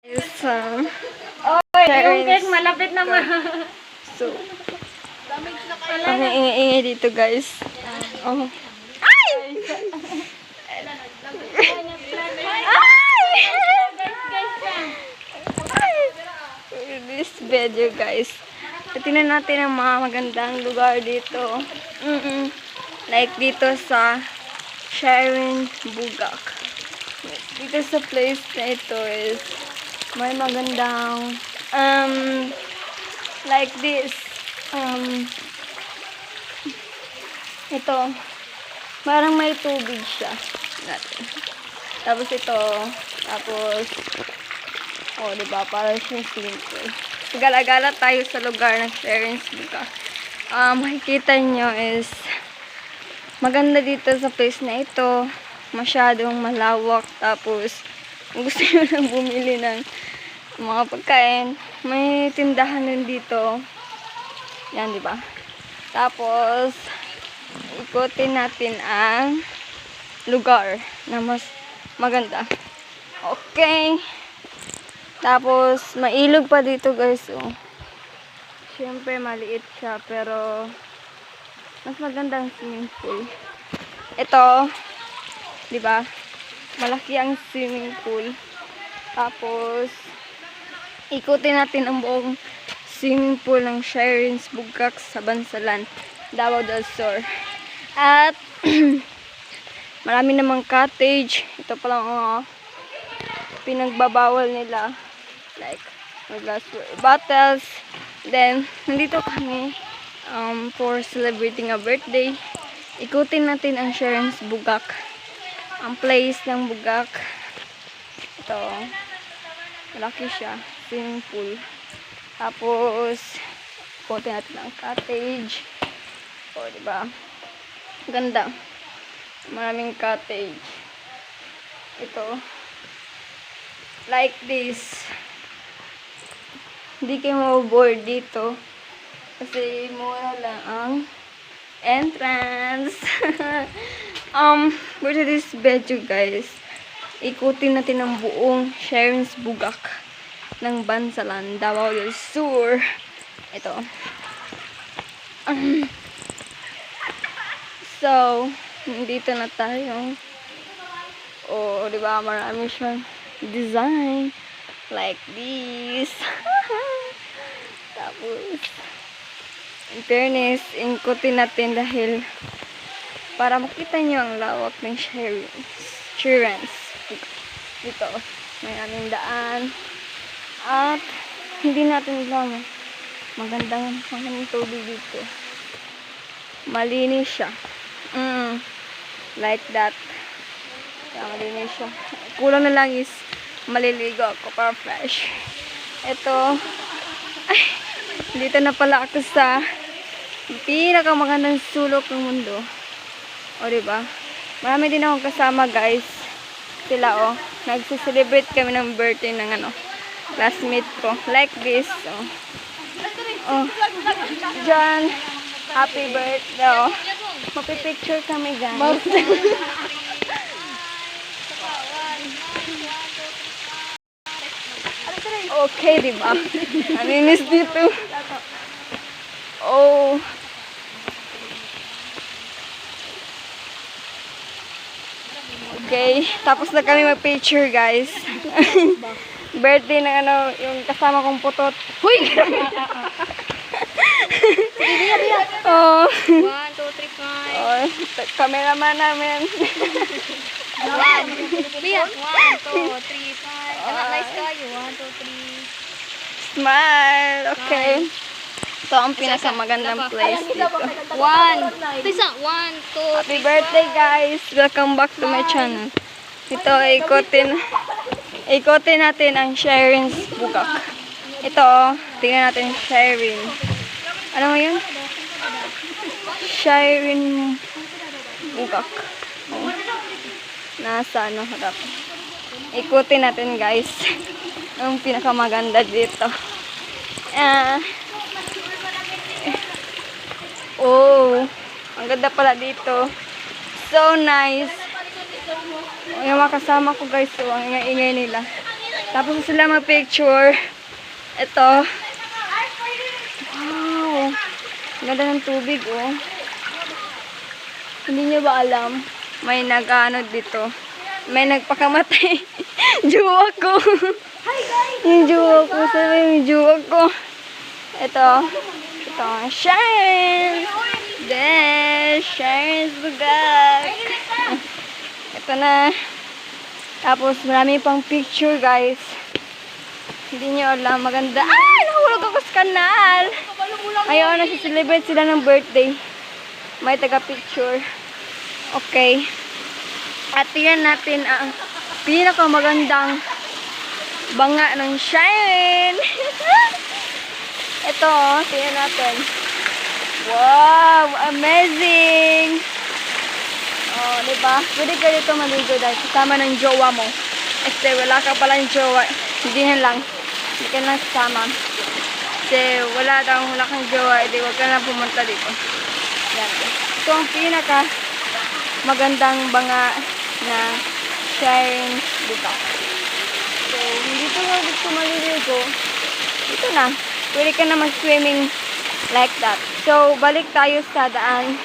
Is, Oy, yung cake malapit naman. so, ang ingay dito, guys. Oh. Ay! This video, guys. Tingnan natin ang mga magandang lugar dito. Like dito sa Sharon Bugak. Dito sa place na ito is may magandang like this. Ito, parang may tubig siya. Natin. Tapos ito, tapos oh, diba? Parang siyang swimming pool. Gala-gala tayo sa lugar ng Sharon's Bugak. Makikita nyo is maganda dito sa place na ito. Masyadong malawak. Tapos, kung gusto nyo lang bumili ng mga pagkain, may tindahan din dito. Yan, diba? Tapos, ikutin natin ang lugar na mas maganda. Okay. Tapos, mailog pa dito, guys. Oh. Siyempre, maliit siya, pero mas maganda ang swimming pool. Ito, di ba? Malaki ang swimming pool. Tapos, ikutin natin ang buong swimming pool ng Sharon's Bugak sa Bansalan, Davao del Sur. At, marami namang cottage. Ito pa lang, pinagbabawal nila. Like, glass bottles. Then, nandito kami for celebrating a birthday. Ikutin natin ang Sharon's Bugak. Ang place ng Bugak. Ito. Malaki siya. Swimming pool. Tapos, ikutin natin ang cottage. O, diba? Ganda. Maraming cottage. Ito. Like this. Hindi kayo maboboard dito. Kasi mura lang ang entrance. For this video, guys, ikutin natin ang buong Sharon's Bugak ng Bansalan, Davao del Sur. Ito. So, dito na tayo. Oh, diba? Marami siyang design. Like this. Tapos, in fairness, ikutin natin dahil para makita nyo ang lawak ng Sharon's. Dito, may aming daan. At, hindi natin alam. Magandang tubig dito. Malinis siya. Like that. Kaya malinis siya. Kulang na lang is maliligo ako para fresh. Ito. Ay, dito na pala ako sa pinakamagandang sulok ng mundo. O, diba? Marami din akong kasama, guys. Sila, nagsiselebrate kami ng birthday ng classmate ko. Like this, John, happy birthday, Mapipicture kami, guys. Okay, diba? Naninis dito. Oh. Okay, tapos na kami mag-picture, guys. Birthday ng yung kasama kong putot. Huy! Oh. 1, 2, 3, 5. Oh, cameraman namin. 1, 2, 3, 5. Nice kayo. 1, 2, 3. Smile. Okay. Ito ang pinakamagandang place dito. 1. Pisa. 1, 2, Happy birthday, guys. Welcome back to my channel. Ito, ikotin natin ang Sharon's Bugak. Ito, tingnan natin Sharon. Ano mo yun? Sharon Bugak. Oh. Nasa harap. Ikutin natin, guys. Ang pinakamaganda dito. Oh, ang ganda pala dito. So nice. Yung mga kasama ko, guys, ang ingay nila. Tapos sila mag-picture. Ito. Wow. Ganda ng tubig, oh. Hindi nyo ba alam? May nag-ano dito. May nagpakamatay. Jowa ko. Yung jowa ko. Sabi yung jowa ko. Ito. Ito. Sharon. Then, Sharon's bugak. Ito na. Tapos, marami pang picture, guys. Hindi nyo alam. Maganda. Ah! Nahulog ako sa kanal. Ayaw na celebrate sila ng birthday. May taga-picture. Okay. At tingnan natin ang pinakamagandang banga ng Sharon. Ito, tingnan natin. Wow! Amazing! Oh, diba? Pwede ka dito maligo dahil kasama ng jowa mo. Wala ka palang jowa. Hindi na lang. Hindi ka lang kasama. Kasi wala kang jowa. Hindi, huwag ka lang pumunta dito. Yan. Ito ang pinaka magandang banga na Sharon dito. So, hindi ko nga gusto maliligo. Ito na. Pwede ka na mag-swimming like that. So, balik tayo sa daan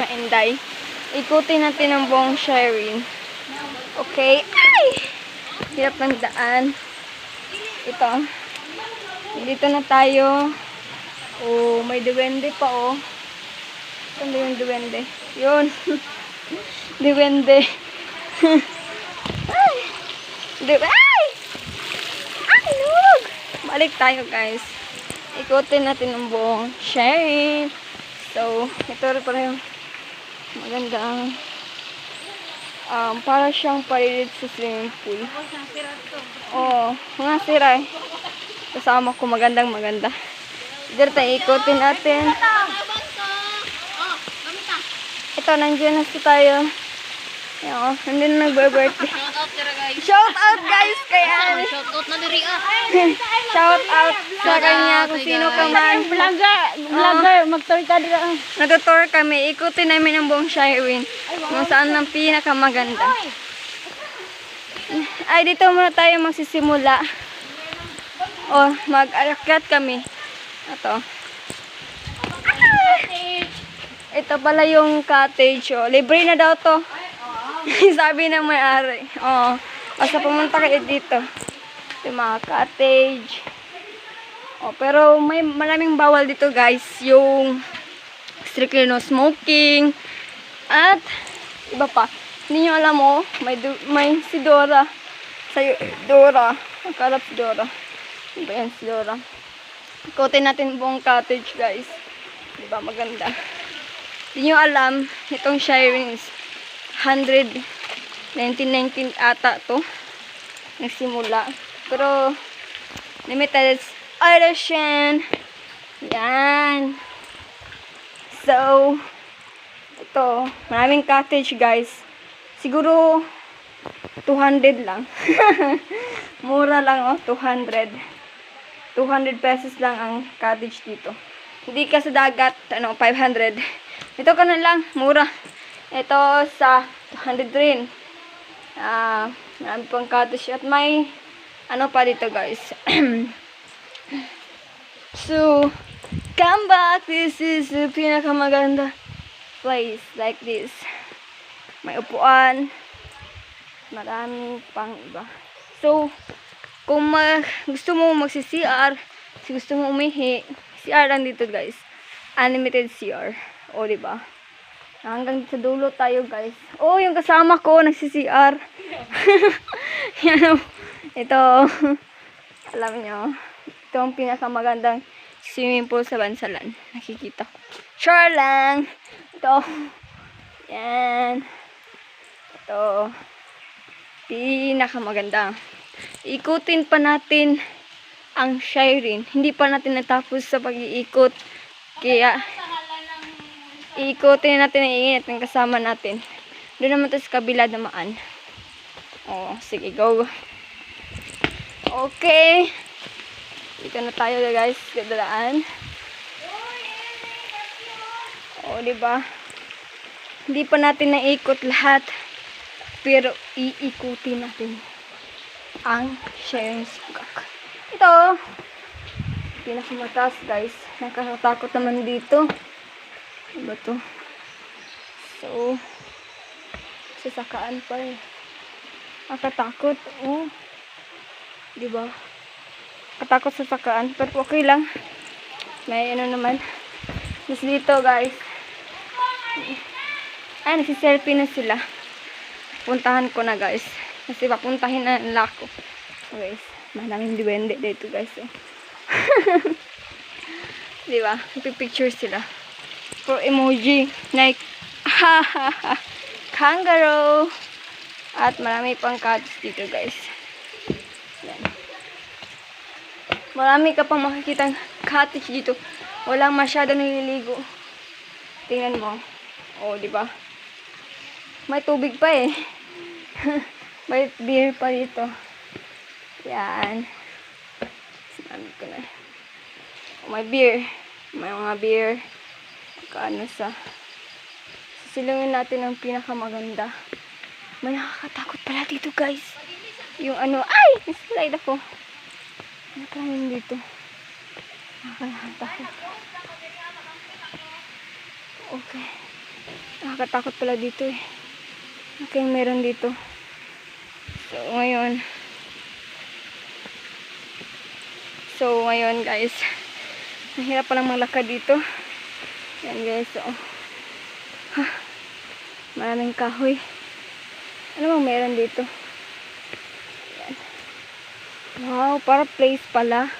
na Inday. Ikutin natin ang buong Sharon. Okay. Ay! Hirap ng daan. Ito. Dito na tayo. Oh, may duwende pa, oh. Saan yung duwende? Yun. Duwende. Ay! Ay! Ay, lug! Balik tayo, guys. Ikutin natin ang buong Sharon. So, ito rin pala yung magandang para siyang palilit sa swimming pool. Oo, mga sira eh. Kasama ko maganda. Dito tayo ikutin natin. Ito, nandiyan na tayo. Ayan, nandiyan na nagbe-birthday. Shout out guys kay Annie. Shout out na diri ah. Shout out sa kanya kung sino ka man. Vlogger, mag-tour ka dira. Nag-tour kami. Ikutin namin ang buong Sharon. Kung saan ang pinakamaganda. Ay, dito muna tayo magsisimula. O, mag-arakyat kami. Ito. Ito pala yung cottage. O, libre na daw to. Sabi ng may-ari. O, basta pumunta kayo dito. Ito yung mga cottage. O, pero may maraming bawal dito guys. Yung strictly no smoking. At, iba pa. Hindi nyo alam mo, may si Dora. Sa'yo, Dora. Akala si Dora. Diba yan si Dora? Ikutin natin buong cottage guys. Diba maganda? Hindi nyo alam, itong Sharon is 1919 ata to. Nagsimula. Pero, limited edition. Yan. So, ito, maraming cottage guys. Siguro 200 lang. Mura lang, oh, 200 pesos lang ang cottage dito. Hindi ka sa dagat, 500. Ito ka na lang, mura. Ito sa 200 rin. Marami pang cottage at may pa dito guys. So, come back. This is the pinakamaganda place like this. May upuan. Marami pang iba. So, kung gusto mo magsi-CR, gusto mo umihi, CR lang dito guys. Unlimited CR. O, diba? Hanggang sa dulo tayo guys. Oh, yung kasama ko, nagsi-CR. Yan o. Ito. Alam nyo. Ito ang pinakamagandang swimming pool sa Bansalan. Nakikita ko. Sure lang. Ito. Yan. Ito. Pinakamaganda. Ikutin pa natin ang Sharon. Hindi pa natin natapos sa pag-iikot. Kaya, ikutin natin ang init ng kasama natin. Doon naman ito sa kabila namaan. Oh, sige, go. Okay. Dito na tayo guys. Dadaan. Oh, diba? Hindi pa natin naikot lahat. Pero iikutin natin. ang Sharon's Bugak. Ito, pinakamataas guys. Nakakatakot naman dito. Diba to? So, sasakaan pa eh. Nakatakot. Oh. Diba? Nakatakot sa sakaan. Pero okay lang. May ano naman. Tapos dito guys. Ay, nagsiselfie na sila. Puntahan ko na guys. Kasi papuntahin na nila ako. So guys, maraming duwende dito guys. Oh. Diba? Pipicture sila. For emoji. Like, ha ha ha. Kangaroo. At marami pang cats dito guys. Yan. Marami ka pang makikitang cottage dito. Walang masyado nililigo. Tingnan mo. Oh, di ba? May tubig pa eh. May beer pa dito. Yan. Sinabi ko na. Oh, may beer. May mga beer. Kaano sa. Sisilungin natin ang pinakamaganda. May nakakatakot pala dito guys. Yung ano. Ay! Slide ako. Ano pa naman dito? Nakakatakot. Okay. Nakakatakot pala dito eh. Okay, meron dito. So, ngayon guys. Mahirap palang malakad dito. Yan guys. So, maraming kahoy. Ano bang meron dito? Yan. Wow, para place pala.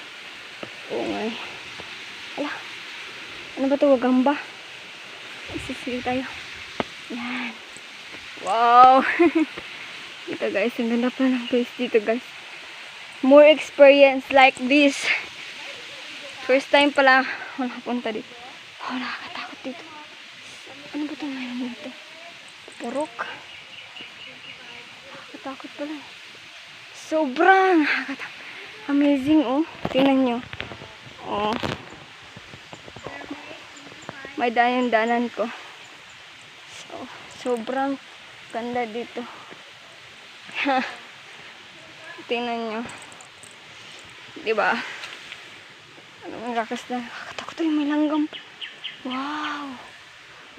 Oo nga. Ala. Ano ba ito? Gamba. Isisili tayo. Yan. Wow. Dito guys. Ang ganda pa ng place dito guys. More experience like this. First time pala ako nakapunta dito. Oh, nakakatakot dito. Ano ba ito ngayon dito? Purok. Nakakatakot pala. Sobrang nakakatakot. Amazing oh. Tingnan nyo. Oh. May danan ko. So, sobrang ganda dito. Tingnan nyo. Diba? Ano ang rakas na. Nakakatakot yung may langgam. Wow.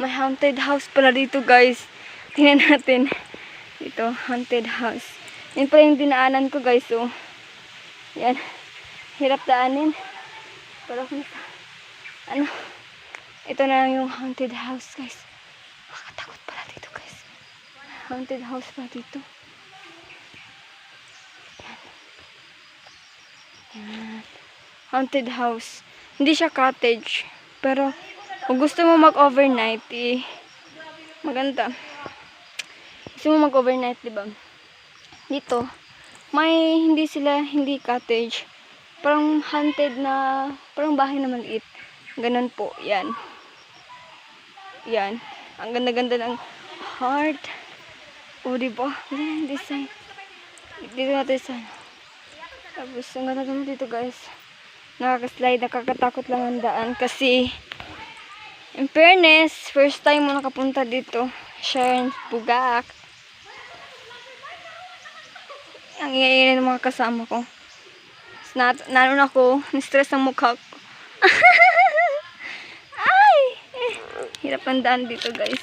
May haunted house pala dito guys. Tingnan natin. Dito, haunted house. Yan pala yung dinaanan ko guys. So, yan. Hirap daanin. Pero ano. Ito na lang yung haunted house guys. Nakakatakot pala dito guys. Haunted house pala dito. Yan. Haunted house. Hindi siya cottage. Pero, kung gusto mo mag-overnight, maganda. Gusto mo mag-overnight, diba? Dito, hindi cottage. Parang haunted na, parang bahay na maliit. Ganun po, yan. Yan. Ang ganda-ganda ng heart. O, diba? Yan, design. Dito natin sa tapos, ang ganda-ganda dito guys. Nakakaslide, nakakatakot lang ang daan. Kasi, in fairness, first time mo nakapunta dito. Sharon's Bugak. Ang ingay ng mga kasama ko. Nanon ako, ni-stress ang mukha ko. Ay! Hirap ang daan dito guys.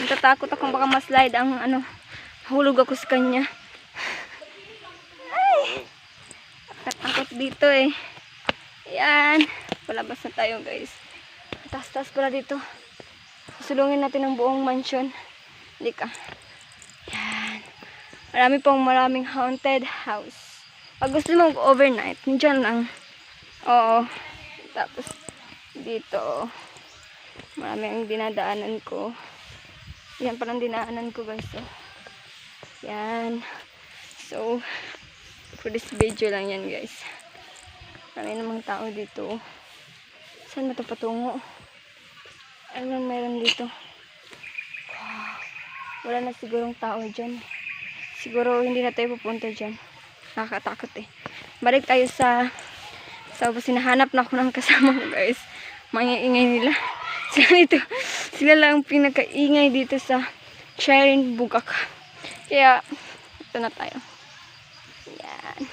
Natatakot akong baka maslide ang hulog ako sa kanya. Ay! Nakatakot dito eh. Yan. Palabas na tayo guys. Taas-taas pala dito. Susulungin natin ang buong mansion. Lika. Yan. Maraming haunted house. Pag gusto mo mag-overnight, dyan lang. Oo. Tapos, dito. Marami ang dinadaanan ko. Yan palang dinaanan ko guys. So, yan. So, for this video lang yan guys. Marami namang tao dito. Saan ba ito patungo? Ano lang meron dito? Wow. Wala na sigurong tao dyan. Siguro hindi na tayo pupunta dyan. Nakakatakot eh. Balik tayo sa hinahanap na ako ng kasama ko guys. Mga-ingay nila. Sila lang pinaka-ingay dito sa Sharon's Bugak. Kaya, ito na tayo. Yan.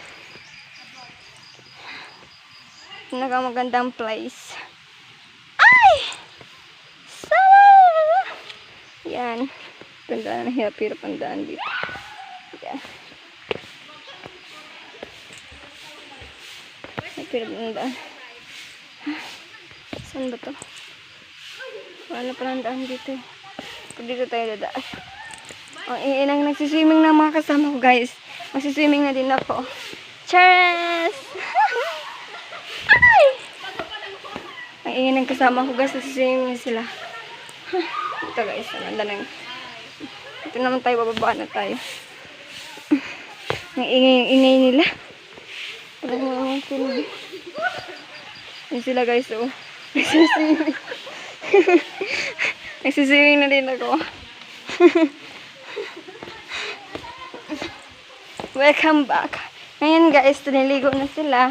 pinakamagandang place. Ay! Sarara! Yan. Tandaan na hirap-hirap ang daan dito. Yan. Hirap ang daan. Saan ba to? Wala pa lang daan dito eh. Pero dito tayo dadaan. Ang iinang nagsiswimming na mga kasama ko guys. Magsiswimming na din ako. Cheers! Ay! Ang iinang kasama ko guys. Nagsiswimming na sila. Ito guys. Ito naman tayo. Bababa na tayo. Ang ingay nila. Yan sila guys. Oh. Nagsiswimming. Nagsiswimming na din ako. Welcome back. Ngayon guys, niligo na sila.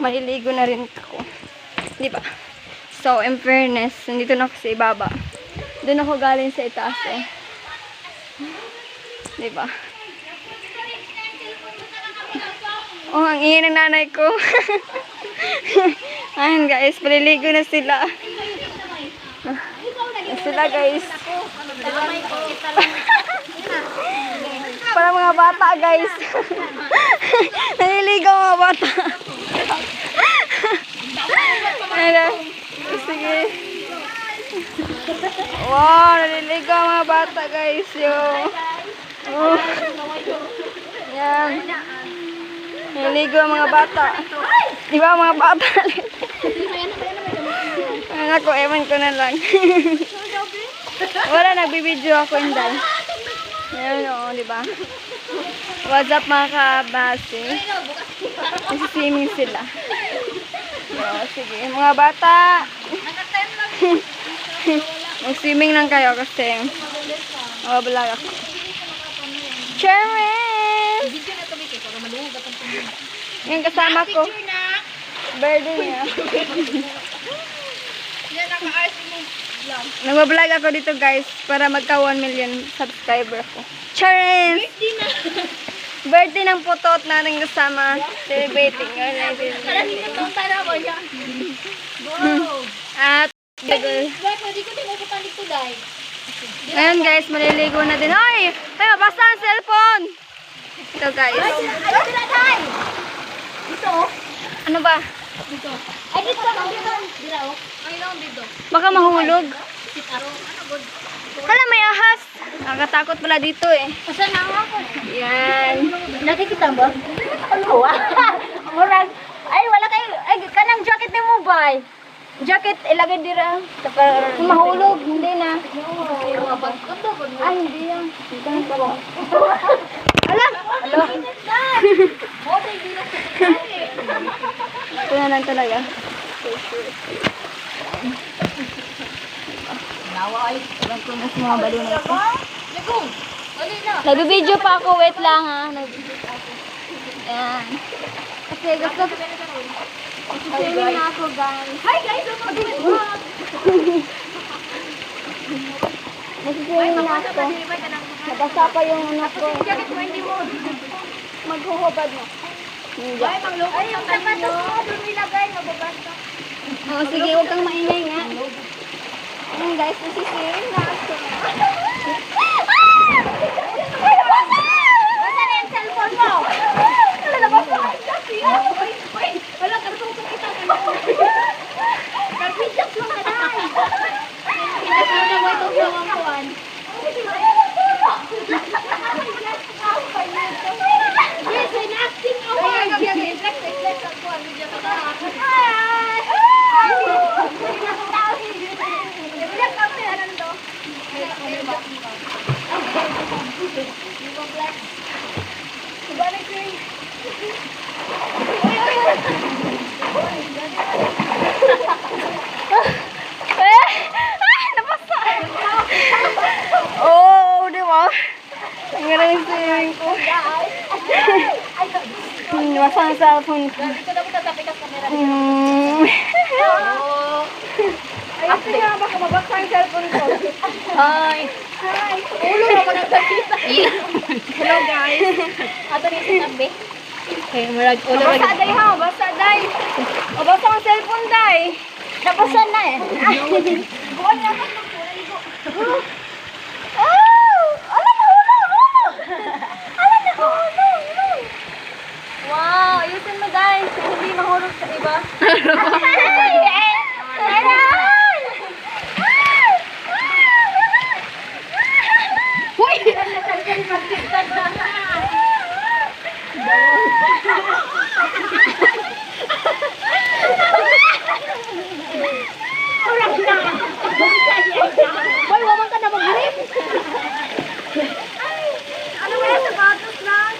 Maliligo na rin ako. Diba? So, in fairness, nandito na ako sa ibaba. Doon ako galing sa itaas eh. Diba? Oh, ang ingay ng nanay ko. Ayan guys, maliligo na sila. Sila guys. Para mga bata guys. Naliligaw mga bata. Ayan. Sige. Wow, naliligaw mga bata guys. Yo. Oh. Yan. Naliligaw mga bata. Di ba mga bata? Anak ko, ewan ko na lang. Wala, nagbibideo ako inday. Ayan o, di ba? What's up mga kabase? Nagsiswimming sila. Yo, sige, mga bata. Mag-swimming lang kayo kasi mababalag ako. Cheers! Yung kasama ko. Birthday niya. Nagbablog ako dito guys para magka 1 million subscriber ko. Cheers! Birthday ng putot natin kasama. Celebrating. At ngayon guys, maliligo na din. Ay! Ay, mabasa ang cellphone! Ito guys. Dito. Ano ba? Dito. Ay, dito lang. Dito. Ay, lang dito. Baka mahulog. Ano, good. Hala, may ahas. Nakakatakot pala dito eh. Saan na ako? Yan. Nakikita ba? Ano? Murag. Ay, wala kayo. Ay, kanang jacket ni mo ba? Jacket, ilagay dira. Kung mahulog, hindi na. Ay, hindi yan. Ala! Ala! Ito na lang talaga. Alam ko mas mga balo na ito. Nag-video pa ako. Wait lang ha. Ayan. Kasi gusto swimming na ako guys. Hi guys! Nag-swimming na ako. Nabasa pa yung anak ko. Jacket mo, hindi mo. Maghuhubad na. Ay, manglukot yung sapatos mo. Doon ilagay. Mababasa. Oh, sige, huwag kang maingay nga. Ayan guys, nasiswimming na ako. Basta na yung cellphone mo. Nalabasa ka kasi. Wala, karusong kita. Karpijak lang ka na. Pinasal na mo itong pangangkuhan. Yes, I'm acting ako. Flex ang kuhan. Video ka na. Hi! Flex ang kuhan. Ano? Balik ko yun. Napasa! Oh, di ba? Ang ganda yung swimming ko. Nabasa ang cellphone ko. Dito na mo tatapi ka sa camera. After nga, baka mabasa ang cellphone ko. Hi! Hi! Ulo naman ang tagkita. Hello guys. Ato rin sa tabi. Okay, marag ulo Basa day ha, basa day. Nabasa ang cellphone, Day. Nabasan na eh. Buwan na ako. Oh! Alam mo, hulog! Alam na, hulog! Wow! Ayusin mo, Day. Hindi mahulog sa iba. Boy, waman ka na mag-grip. Ano ba yan? Sapatos lang.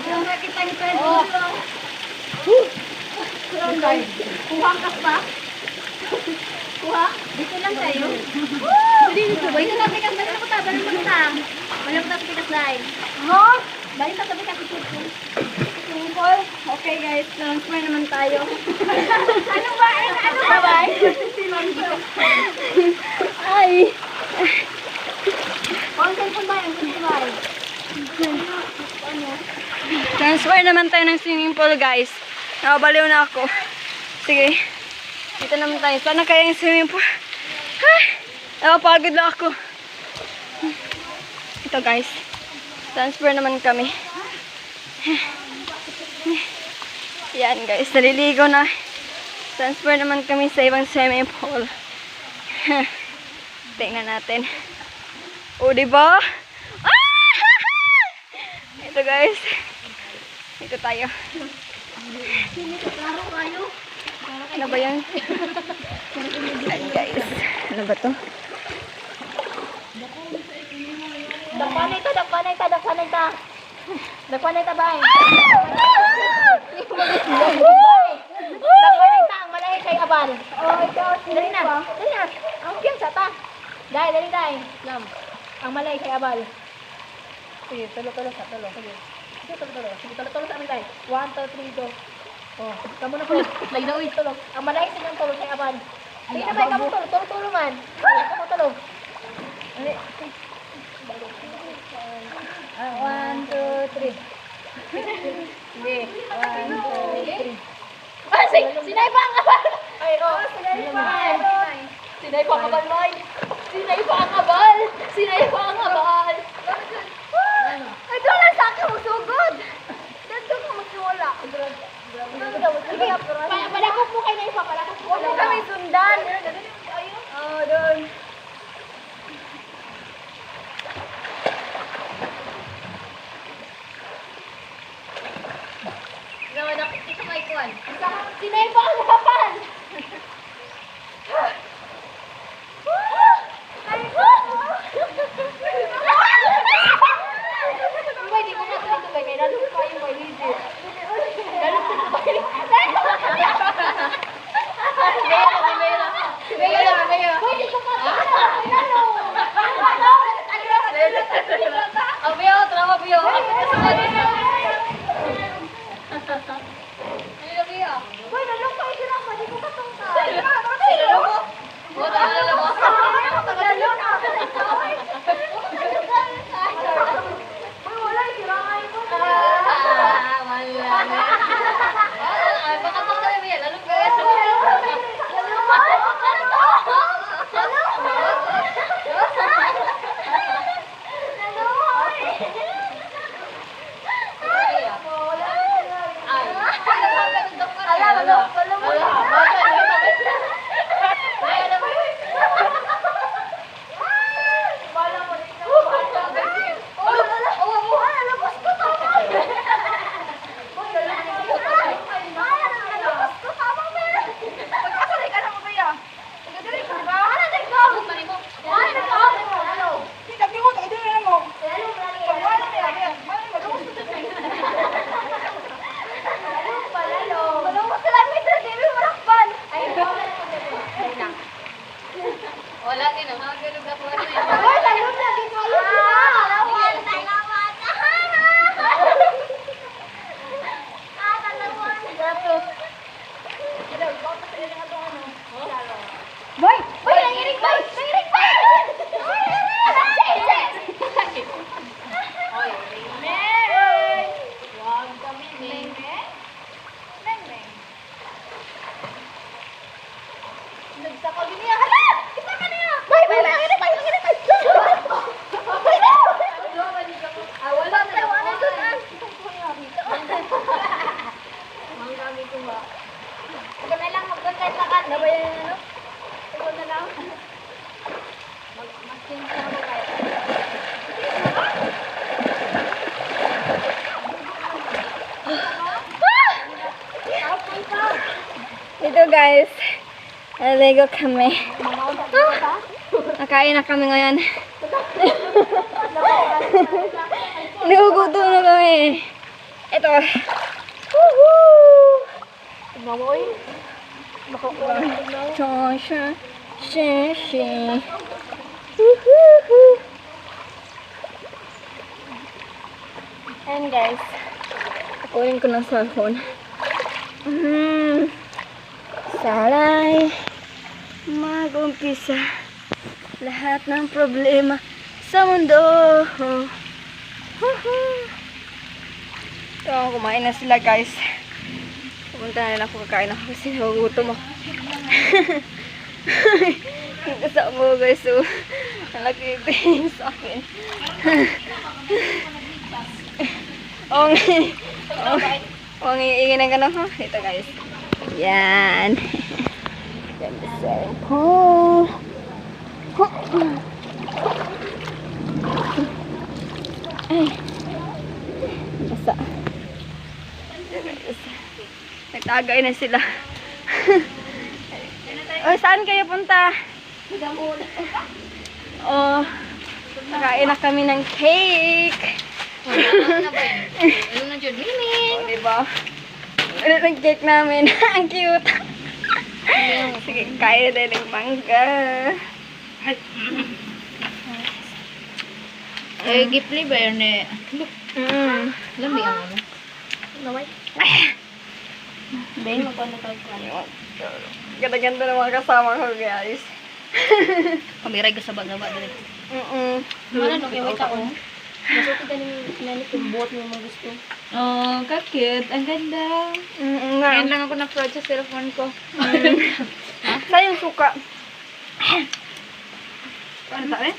Yung nakita ni Pedro. Kuha ka pa? Kuha? Dito lang tayo. Dito ba? Ito na pikas. Balik na ko ta. Balik na ko ta. Balik na ko ta sa pikas line. Ha? Balik na sa pikas. Simple. Okay guys. Transfer naman tayo. Ano ba? Ano ba ba? Ay. Ang cellphone ba? Ang cellphone ba? Transfer naman tayo ng swimming pool, guys. Nakabaliw na ako. Sige. Dito naman tayo. Sana kaya yung swimming pool. Ay! Nakapagod na ako. Ito, guys. Transfer naman kami. Yan, guys. Naliligo na. Transfer naman kami sa ibang swimming pool. Tingnan natin. O, diba? Ito, guys. Ito tayo. Ano ba yan? Ayan, guys. Ano ba to? Dakpanay ta, dakpanay ta, dakpanay ta. Dakpanay ta, bay. Dakpanay ta, ang malahi kay Abal. Oh, ikaw. Dali na, dali na. Ang kiyang sa ta. Dahil, dali, dahil. Ang malahi kay Abal. Sige, tulo-tulo sa tulo. Sige, tulo-tulo. Sige, tulo-tulo sa amin, dahil. 1, 2, 3, go. Oh, kamu na po. Nagdawin, tulo. Ang malahi sa tulo kay Abal. Sige na, bay, kamu tulo. Tulo-tulo man. Kamu tulo. 1, 2, 3. Sige, 1, 2, 3. Ah, sinay pa ang abal! Ay, oh, sinay pa! Sinay pa ang abal, Lloyd! Sinay pa ang abal! Sinay pa ang abal! Ay, doon lang sa akin magsugod. Dito ko magsiwala. Sige, palakot mo kayo na iba, palakot mo. Huwag mo kami sundan. Oh, doon. Ito may kuwan. Sinay pa ang abal! Boy, di ko na ito ito, kaya nalung pa yung boy, legit. Nalung pa yung boy. Si Bea. Boy, di ko na ito. Oh, Bio, trawa, Bio. Boy, nalung pa yung sinapa, di ko katungka. Ito guys, naligo kami. Nakain na kami ngayon. Nagugutom na kami. Ito. Woohoo! Mamoy. Tasha. Shishi. Woohoo! And guys, kukunin ko ng cellphone. Salay. Mag-umpisa lahat ng problema sa mundo. So, kumain na sila guys. Pupunta na lang ako, kakain ako kasi nagugutom ako. Kasi ako guys, so nalagipin sa akin. Ang iingin ng gano'n, ha? Ito guys. Yan. Ganda sa cellphone. Ay. Basta. Nagtagay na sila. O, saan kayo punta? Oh, nakain na kami ng cake. Ano na dyan? Mimi! O, diba? Ano ng cake namin? Ang cute. Sige, kain na tayo ng mangga. Gift liver ni... Lambi ang ano. Naway. Bain, magpano tayo ko. Ganda-ganda ng mga kasama ko, guys. Kamiray ka sa bagaba dali. Ano no, kaya wait ako. Masuti ka namin yung buhat mo mga gusto. Oh, ka-cute. Ang ganda. Ngayon lang ako na-fraud sa cellphone ko. Saan yung suka? Ano ta eh?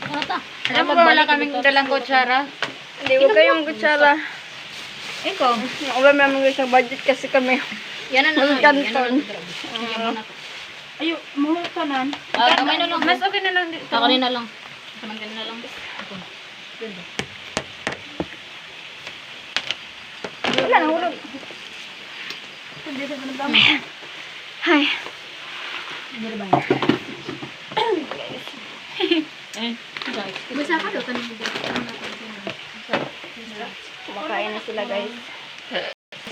Ano ta? Alam mo ba wala kaming dalang kutsara? Hindi, huwag kayong kutsara. Ikaw? Wala namin guys ng budget kasi kami. Yan na Mas kanton. Ayo, mahal ka nan. Kamay na lang. Mas okay na lang dito. Ako na lang. Kamay na lang. Wala na, hulog. Hi. Basta ka daw tanong mo. Kumakain na sila guys.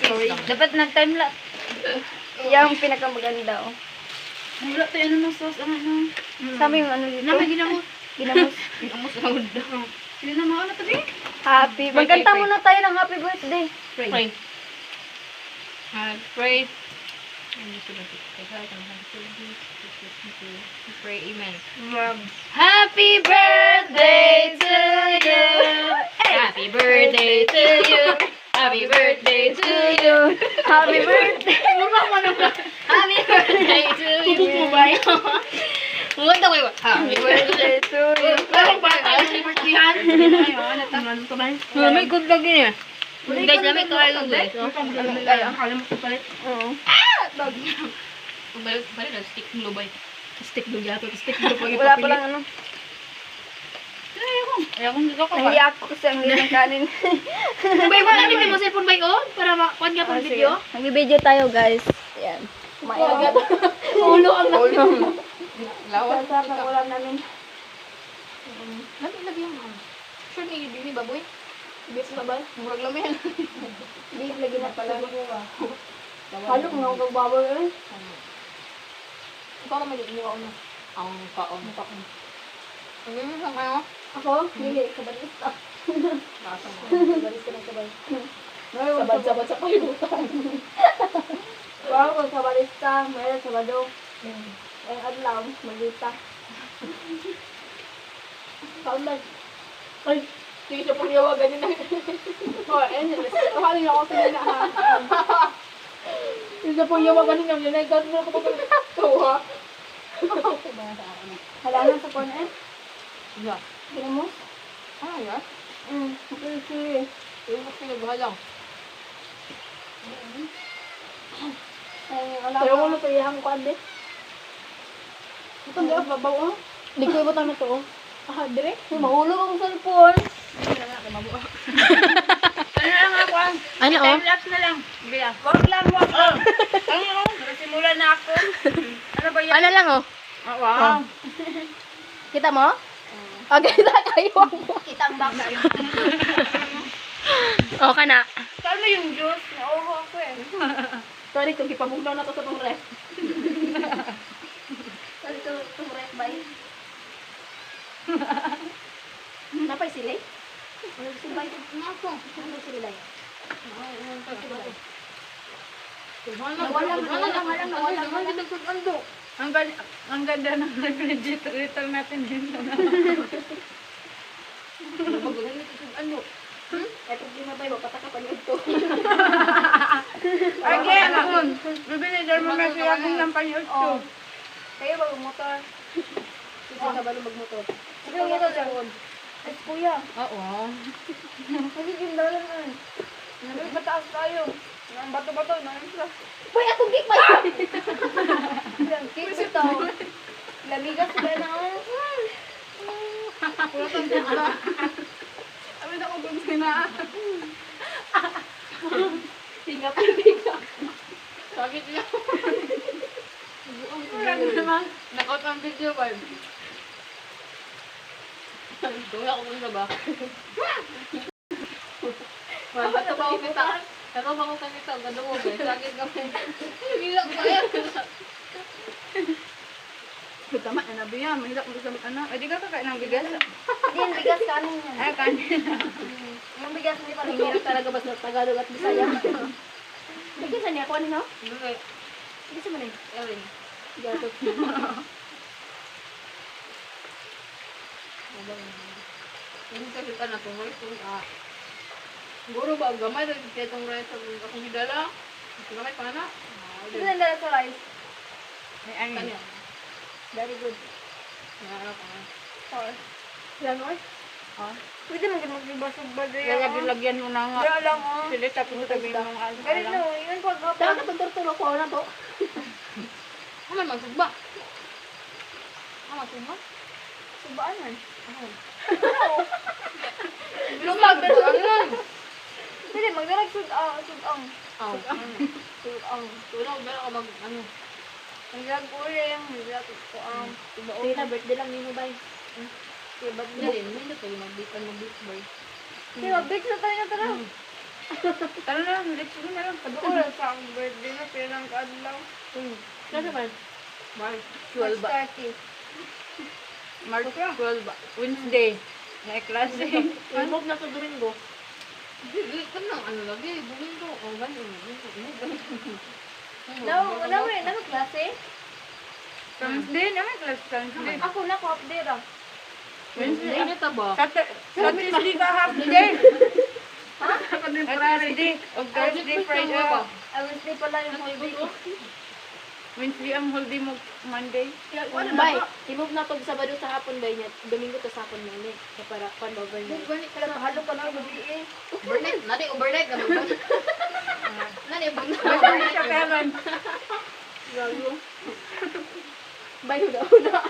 Sorry. Dapat nag-time lang. Yung pinakamaganda oh. Wala tayo ano ng sauce. Ano? Sabi yung ano dito. Nama ginamos. Ginamos. Ginamos na huda. Sino na mga ano to di? Happy. Magkanta muna tayo ng happy birthday. Pray. Pray. Pray, amen. Happy birthday to you. Happy birthday to you. Happy birthday to you. Happy birthday. Happy birthday to you. Mungkin tahu ya, happy birthday to you. Happy birthday. May good lagi niya. Guys, namin kaya lang guys. Oo. Balik na stick mo bay. Stick mo gato, stick mo pag Wala pa lang ano. Ayoko nito ko. Nahiya ako kasi ang lilang kanin. Bay mo lang mo cellphone bay oh para makuha niya pang video. Nag-video tayo guys. Yan. Kumain. Ulo ang Ulo. lawan. Sa pang ulam namin. Lagi yung sure ni baboy. Bis na ba? Murag lang yan. Beef lagi na pala. Halok nga akong baboy eh. Ikaw naman hindi ko ano. Ang kaon. Ano yung sa kayo? Ako? Hindi, kabalista. Nasa mo. Kabalista ng kabal. Sabad-sabad sa kalibutan. Wow, kung kabalista, mayroon sabado. Ang adlaw, magita. Kaulag. Ay, hindi siya pang yawagan yun na. Oh, halin ako sa nila ha. Hindi siya pang yawagan yun na. Gano'n na ako pagkakatawa. Hala na sa corner. Yeah. Ginamos? Ah, yeah? Okay. Yung mas pinagbahalang. Ay, wala Pero ko. ko na payahang ko ande. Ito nga, babaw oh. Likoy mo tayo na to oh. Ah, dire? Mahulog ang cellphone. Ano lang ako ah. Ano oh? Time-lapse na lang. Wag lang. Simulan na Paano lang, oh? Wow. Kita mo? Okay, kita kayo mo. Kita ang baka. O, ka na. Saan mo yung juice? Nauho ako eh. Sorry, kung ipamuglaw na to sa tong ref. Saan ito itong ref ba eh? Napay sila eh. Ano gusto ba ito? Ano sila yun? Ang ganda ng refrigerator natin dito. Ay, problema ba yun? Pataka pa ito. Again, bibili dyan mo na siya kung ng panyot to. Kayo ba motor? Sige ka ba magmotor? Sige, motor dyan. Ay, kuya. Oo. Kasi yung dalan na. Mataas tayo. Ang bato-bato. Uy, atong cake ba yun? Yung cake ito. Lamigas sila na. Sabi na ko kung sina. Tinga pa tinga. Sakit niya. Marami naman. Nakot ang video ba? Gawin ako muna ba? Bato ba ako kita? Pero ba ako kanita? Ganda mo ba? Sakit kami. Hilak ba yan? Tama na nabiya. Mahilak mo sa anak. Ay, di ka kakain ng bigas. Hindi, yung bigas kanin yan. Ay, kanin. Yung bigas hindi pa Ang hirap talaga basta Tagalog at Bisaya. Bigyan sa niya ako, ano no? Hindi. Hindi sa manay. Erin. Gatot. Hindi kasi ka na kung rice kung siguro ba gamay rin kaya itong rice akong hidala gamay pa na Ito yung dala sa rice. may angin Kanya. Very good. ano ka nga Sorry. Yan, oy. Pwede naman din magbibasog-ba lagyan mo na nga Kaya lang, oh. sila tapos sabihin mo mga Ganun alam no, yun pag Dapat pagturturo ko na to. ano magsugba magsugba Subaan man. lumag na ano Pwede, magdarag sud-ang. ang tulog pero ka mag ano Magdarag uling, magdarag kuang. Sige na, birthday lang nino ba? dali hindi to magbitan mag-birthday Sige, mag-bake na tayo tara. tara na let's go na lang Sabi ko lang sa ang birthday na, pinang kaadlaw. Kasi man. March 12 12 ba 30. March 12 ba Wednesday may klase Ilmog na to Domingo. Hindi ka nang ano lagi, bugin ko. Oh, ganun. Ano klase? Wednesday, naman class Wednesday. Ako na, half day ra. Wednesday, ano ta ba? Saturday ka half day. Thursday, o Thursday, Friday. I will stay pala yung whole day. Wednesday ang holiday mo, Monday. Bay, imove na to Sabado sa hapon ba niya. Domingo to sa hapon niya. Kaya para pan overnight. Kaya pahalo ka na gabi eh. Overnight, nadi overnight na mo. Nadi Overnight siya Kevin. Gago. Bay, una.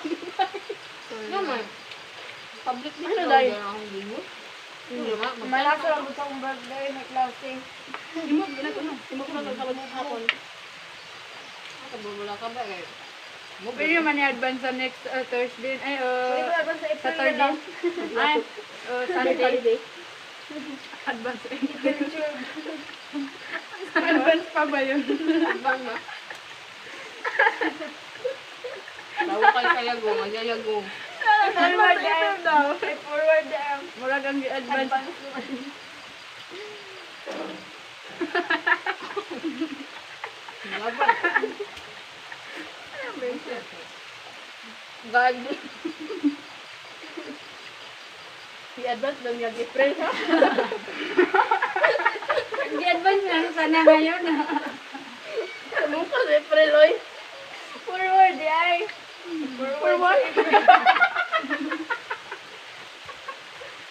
Naman. Public Ano dahil? Malasa lang sa akong birthday, may klase. Imog, ginagawa. Imove na to Sabado sa hapon. Kabubula ka ba eh? Pwede naman i-advance sa next Thursday. Ay, Pwede ba sa April Saturday. lang? Ay, Sunday. Holiday. Advance. Picture. Advance pa ba yun? Bang na. Tawa kayo sa yago, magyayago. Forward daw. Ay, forward daw. Murag ang i-advance. Malaban. God. I-advance daw niya April. I-advance na sana ngayon. Ano pa sa April, oy? Forward, ay. Forward.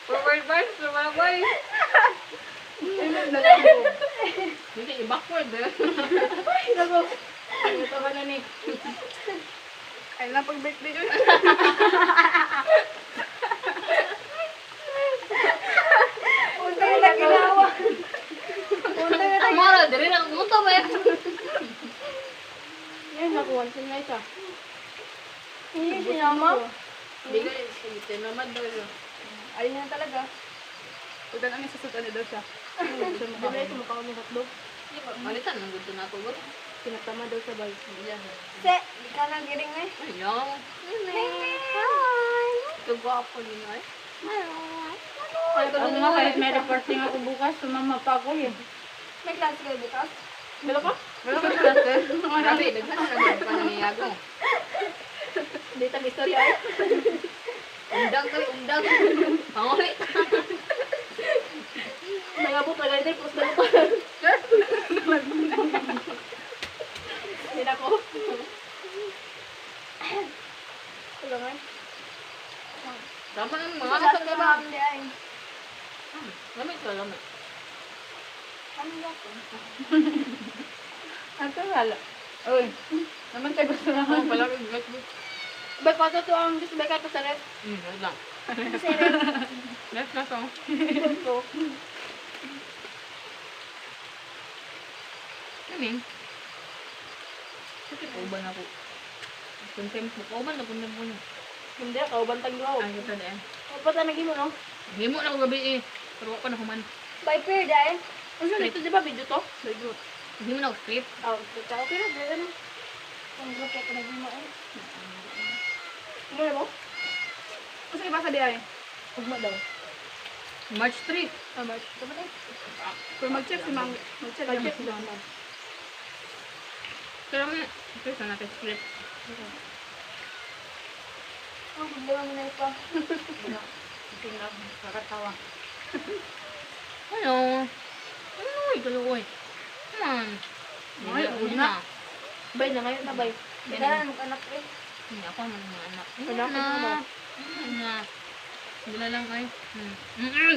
Forward ba? Sumabay. Hindi, i-backward eh. Gago. Ito ka na ni. Ay, napag-birthday ko. Untay na ginawa. Untay na Mara, dali na kumunta ba yan? Yan, nakuha. Saan nga isa? Hindi sinama. Hindi ka tinamad daw yun. Ayun na talaga. Udan ang isasutan daw siya. Dili ito mukha kami hotdog. Di ba? Malitan ang gusto na ito. Pinatama daw sa bay. Yan. Se, di ka nang giring eh. Ayaw. Hi! Ito gwapo din ay. Ako nga kahit may reporting ako bukas, sumama pa ako eh. May klase kayo bukas? Wala ka? Wala ka klase? Grabe, naghan na naman pa nangyayagong. Hindi tang istorya ay. Undang kami, undang. Pangulit. Nangabot na ganito, pros na ito. Hindi na ako. Tulungan. Tama ng mga Mga nasa sa diba? hindi ay. Lamig ka, lamig. Ano ba ito? Ang wala. Uy, naman tayo gusto na. Oo, palagi. Bay, pato to ang gusto bay ka to sa ref. Wait lang. Sere. Let's na to. Lamig. Sakit uban ako. Sometimes mukauban na punta po niya. Hindi, kaubantag daw. Ay, ito na yan. Dapat na naging mo, no? Hindi mo na ako gabi eh. Pero ako na human. Viper dahil. Ano nito, di ba, video to? Video. Hindi mo na ako script. Oh, okay na, dito na. Ang grupo ko naging mo eh. Ano na mo? Kasi ibasa di ay. Ugma daw. March 3. March. Dapat na. Kung mag-check si Mang, mag-check Budget si daw. Mang. Pero may, ito na natin script. Ang problema mo na ito. Tingnan, kakatawa. Ano? Ano ito ko eh? Come on. Ay, Hindi una. Bay na ngayon na, bay. Hindi ka na anak eh. Hindi ako naman mga anak. Hindi Anak na. mo ba? Hindi na. Dila lang ay.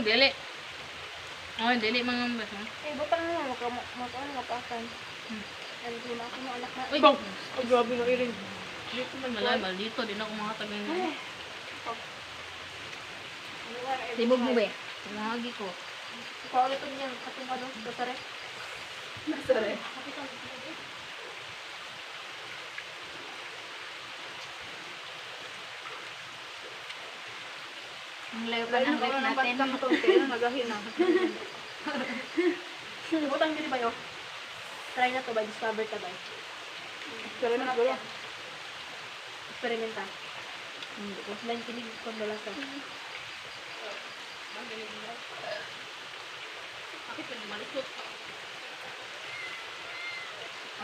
Dili. Oh, dili mga mbas. Eh, butang mo. Makapakan. Ano ko na ako ng anak na. Uy, Oh, grabe no, iring. dito man malay, maldito. Di na ako mga tagay na. Sibog mo ba? Tumahagi ko. Paulitin niyan, katong ano, sa ref. Nasa rin. Ang layo pa Dahil ng na life wala ng natin. batang ito, kaya nagahin na. Butang din ba yun? Try na to, bay. Discover ka, bay. Pero na siguro. Experimenta. Hindi ko. Lain kinig ko na lang sa. Bakit pwede malisot?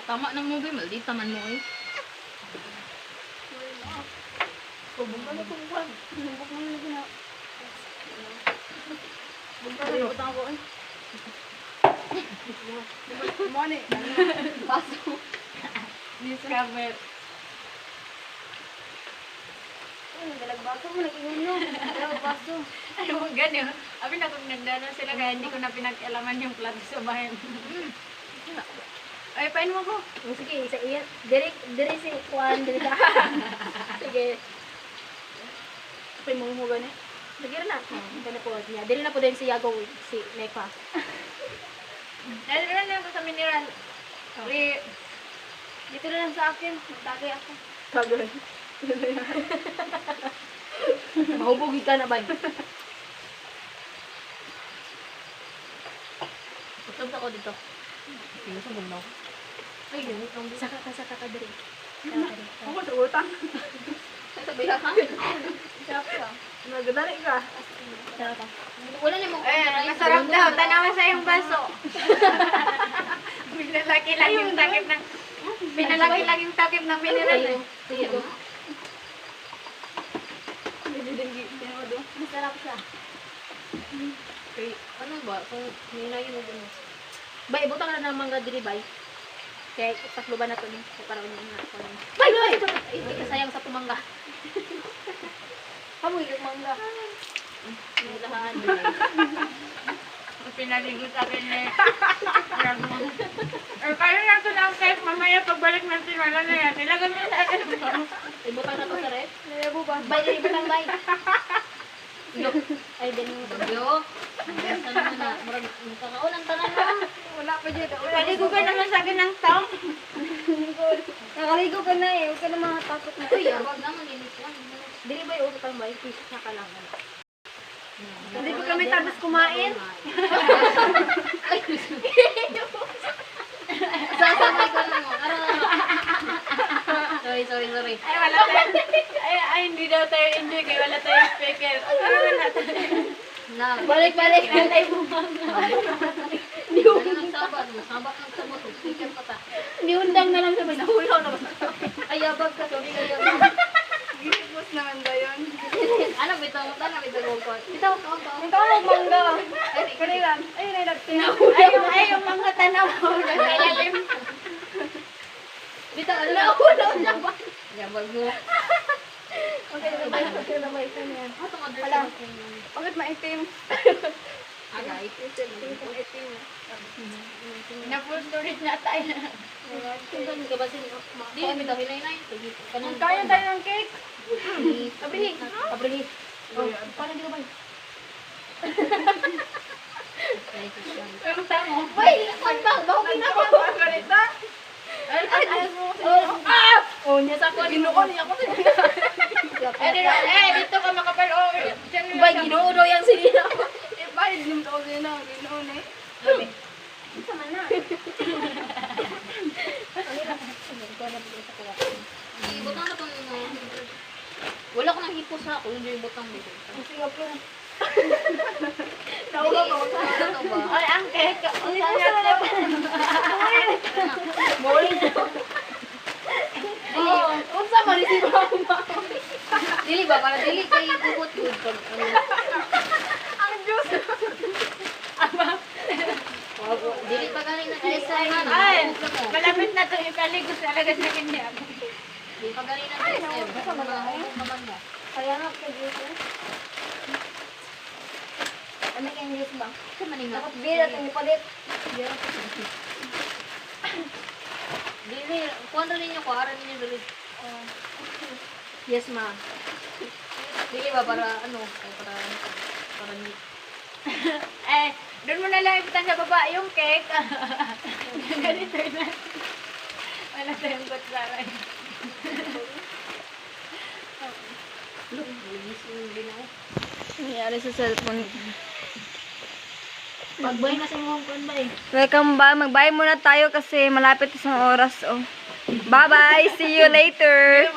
Tama ng movie, maldita man mo eh. Bubong ka na itong buwan. Bubok mo na gina. Bubong ka na utang ako eh. Money. Paso. Discover. Ay, nagdalagbaso mo. Nag-iuno. Nagdalagbaso. Ano mo ganyan? Abi na kung nagdano sila kaya hindi ko na pinag-alaman yung plato sa bahay. Ay, pain mo ko. Sige, isa iya. Diri si Juan. Diri ka. Sige. Pay mo gani. Sige na. Gana po niya. Dili na po din si Yago, si Nepa. Dali na lang sa mineral. Dito na lang sa akin. Magtagay ako. Tagay. Mahubog ka na ba? Usap ako dito. Sinusubog na ako. Ay, yun. Saka ka diri. Ako sa utang. Sabihan ka? Sarap siya. Nagdali ka. Saka ka. Wala na mo. Masarap daw. Tanawa sa yung baso. Pinalaki lang yung takip ng mineral. Sige ko. Masarap siya. Okay, ano ba? Kung hinayin mo ba mo? Bay, butang na ng mangga diri bay. Kaya tatlo ba na to ni? Para unya na ako. Bay, bay! Hindi ka sayang sa tumangga. Kamu yung mangga. Lahat. Pinaligot akin eh. Kaya na ito ng cake, mamaya pagbalik natin, wala na yan. Ilagay mo sa akin. Ibutang na to sa ref. Nalabo ba? Bay, diri butang bay. Ay, din mo. Bagyo. Basta naman na. Murag, nakakaon ang tanan na. Wala pa dyan. Pwede ko ka naman sa akin ng tao. Nakaligo ka na eh. Huwag ka na mga takot na. Uy, abag naman, init lang. Dili ba yung utang ba? Yung sa ka lang. Hindi pa kami tapos kumain. Sasabay ko lang. Sorry. Ay, wala tayo. Ay, hindi daw tayo enjoy kaya wala tayong speaker. Balik. Tayo bumanga. Hindi ko nagsabat. Nagsabot. Speaker pa ta. Niundang na lang sa may nahulaw na ba? Ay, abag ka. Sorry kayo. Ginipos naman ba yun? Ano, bitaw ko. Ito, mangga. Kanila. Ay, nilagtin. Ay, yung mangga tanaw. Nalalim. Bitaw, ano? Naulaw na ba? Yabag mo. Okay, nabay ka niya. Ito ka Wala. Bakit maitim? Agay. Itim. Na full storage na tayo. Tingnan ka ba sila? Di, bitaw hinay-hinay. Kaya tayo ng cake. Abrihi. Paano di ka ba? Pero tamo. Wait, wag ba? Bawin na ako. Ganita. Oh, niya sa ako. Ginoo niya ako. Dito ka makapal. Oh, dyan lang Bay, siya. ginoo daw yung sinina. Bayad lim daw din na. Ginoo ni. Sama na. Ibutang na itong wala ko nang hipo sa ako, hindi yung butang dito. Singapore. Nauga ko. Ano ba? Ay, ang cake. Ang sarap na pa. Oo. Unsa man si mama. Dili ba? Para dili kayo bubot yun. Ang Diyos. Dili pa galing na kayo sa ano. Ay, malapit na ito. Ipaligo sa alagas na kanya. Dili pa galing na kayo sa ano. Kaya nga sa Diyos. Ano kayong Diyos ba? Sa maninga. Dapat birat ang ipalit. Dili, kuwan rin ninyo, kuwaran ninyo dali. Yes, ma. Dili ba para ano? Para ni. Eh, doon mo na lang ipitan sa baba yung cake. Ganito na. Wala tayong kutsaray. Look, linis yung binaw. Nangyari sa cellphone. Magbay na sa mga kuwan ba eh. Welcome back. Mag-bye muna tayo kasi malapit isang oras. Oh. Bye-bye. See you later.